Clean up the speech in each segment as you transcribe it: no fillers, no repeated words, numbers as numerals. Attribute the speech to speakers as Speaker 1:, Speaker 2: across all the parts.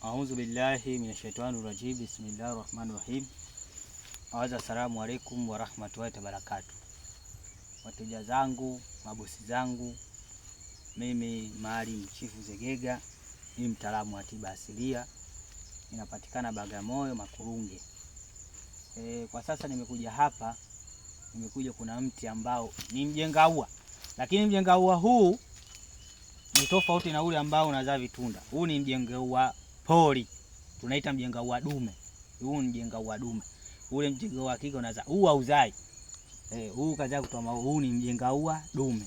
Speaker 1: A'udhu billahi minashaitani rajim. Bismillahir rahmanir rahim. Assalamu alaikum wa rahmatullahi wa barakatuh. Wateja zangu, mabosi zangu, mimi Maalim Chief Zegega ni mtaalamu wa tiba asilia. Ninapatikana Bagamoyo Makurunge. Kwa sasa nimekuja hapa, kuna mti ambao ni mjengaua. Lakini mjengaua huu ni tofauti na ule ambao unazaa vitunda. Huu ni mjengaua pori. Tunaita mjengaua dume. Huu ni mjengaua dume. Ule mjengaua kike unazaa. Huu hauzai. Huu kazaa kutoa maua. Huu ni mjengaua dume.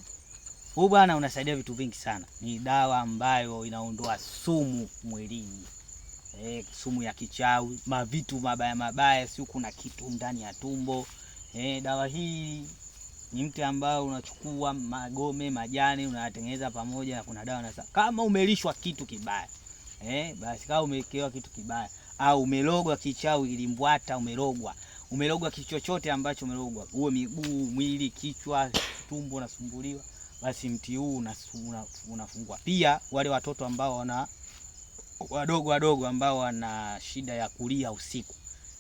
Speaker 1: Huu bwana unasaidia vitu vingi sana. Ni dawa ambayo inaondoa sumu mwilini. Sumu ya kichawi, mavitu mabaya, si kuna kitu ndani ya tumbo. Dawa hii ni mti ambao unachukua magome, majani, unatengeneza pamoja na kuna dawa na kama umelishwa kitu kibaya. Basi kama umewekewa kitu kibaya au umelogwa kichawi, ilimbwata, umelogwa kitu chochote ambacho umelogwa, uwe miguu, mwili, kichwa, tumbo unasumbuliwa, basi mti huu unafungua. Pia wale watoto ambao wana wadogo ambao wana shida ya kulia usiku,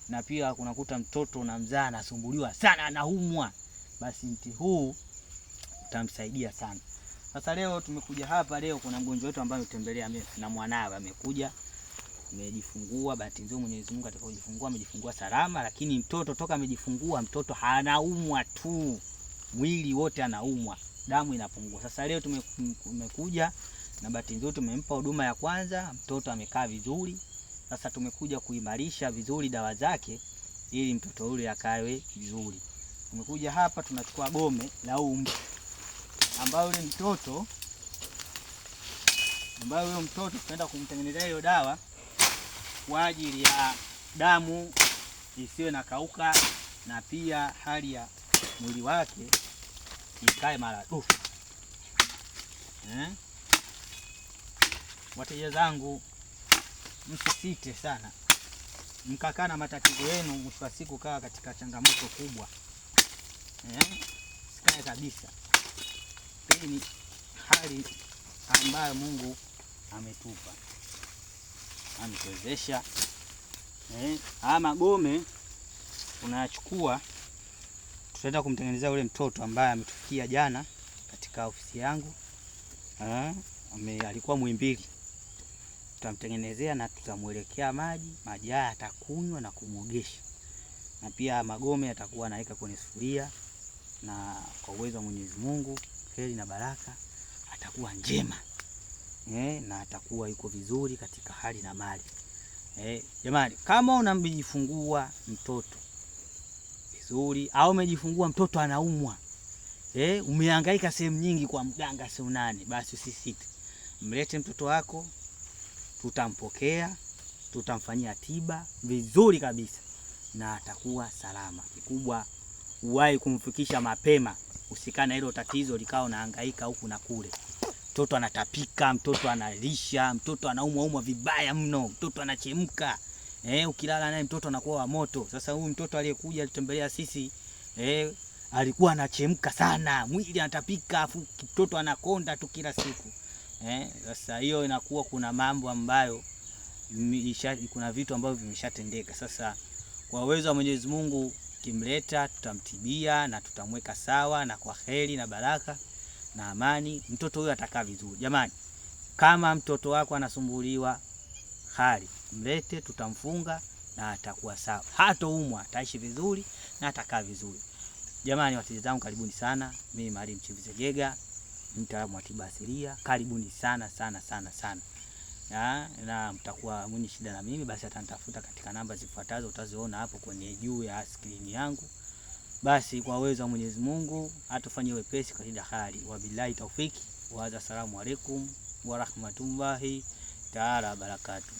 Speaker 1: na pia kunakuta mtoto unamzaa anasumbuliwa sana, anaumwa, basi mti huu utamsaidia sana. Sasa leo tumekuja hapa, leo kuna mgonjwa wetu ambaye ametembelea na mwanawe amekuja, amejifungua. Bahati nzuri Mwenyezi Mungu atakapojifungua amejifungua salama, lakini mtoto toka amejifungua mtoto anaumwa tu, mwili wote anaumwa, damu inapungua. Sasa leo tumekuja na bahati nzuri tumempa huduma ya kwanza, mtoto amekaa vizuri. Sasa tumekuja kuimarisha vizuri dawa zake ili mtoto yule akae vizuri. Tumekuja hapa tunachukua gome la huu mti ambao yule mtoto tunaenda kumtengenezea hiyo dawa kwa ajili ya damu isiwe na kauka, na pia hali ya mwili wake ikae maradufu. Wateja zangu, msisite sana mkakaa na matatizo yenu, mwisho wa siku kawa katika changamoto kubwa. Sikae kabisa. Hii ni hali ambayo Mungu ametupa, ametuwezesha. Haya magome tunayachukua, tutaenda kumtengenezea ule mtoto ambaye ametufikia jana katika ofisi yangu. Alikuwa Muhimbili. Tutamtengenezea na tutamwelekea maji haya atakunywa na kumuogesha, na pia magome atakuwa anaweka kwenye sufuria, na kwa uwezo wa Mwenyezi Mungu, heri na baraka atakuwa njema. Na atakuwa yuko vizuri katika hali na mali. Jamani, kama unamjifungua mtoto vizuri au umejifungua mtoto anaumwa, umehangaika sehemu nyingi kwa mganga sio nani, basi usisite, mlete mtoto wako, tutampokea, tutamfanyia tiba vizuri kabisa na atakuwa salama. Kikubwa uwahi kumfikisha mapema, usikana hilo tatizo likao nahangaika huku na kule. Mtoto anatapika, mtoto analisha, mtoto anaumwa vibaya mno, mtoto anachemka. Ukilala naye mtoto anakuwa wa moto. Sasa huyu mtoto aliyekuja alitembelea sisi, alikuwa anachemka sana, mwili anatapika, afu mtoto anakonda tu kila siku. Sasa hiyo inakuwa kuna mambo ambayo kuna vitu ambavyo vimeshatendeka. Sasa kwa uwezo wa Mwenyezi Mungu kimleta, tutamtibia na tutamweka sawa, na kwa heri na baraka na amani mtoto huyo atakaa vizuri. Jamani, kama mtoto wako anasumbuliwa hali, mlete, tutamfunga na atakuwa sawa. Hataumwa, ataishi vizuri na atakaa vizuri. Jamani wateja zangu, karibuni sana. Mimi Maalim Chief Zegega, mtaalamu wa tiba asilia. Karibuni sana. Na mtakuwa mwenye shida na mimi, basi atanitafuta katika namba zifuatazo utaziona hapo kwenye juu ya screen yangu. Basi kwa uwezo wa Mwenyezi Mungu atufanyie wepesi katika hali. Wabillahi taufiki wa assalamu alaikum wa rahmatullahi taala barakatuh.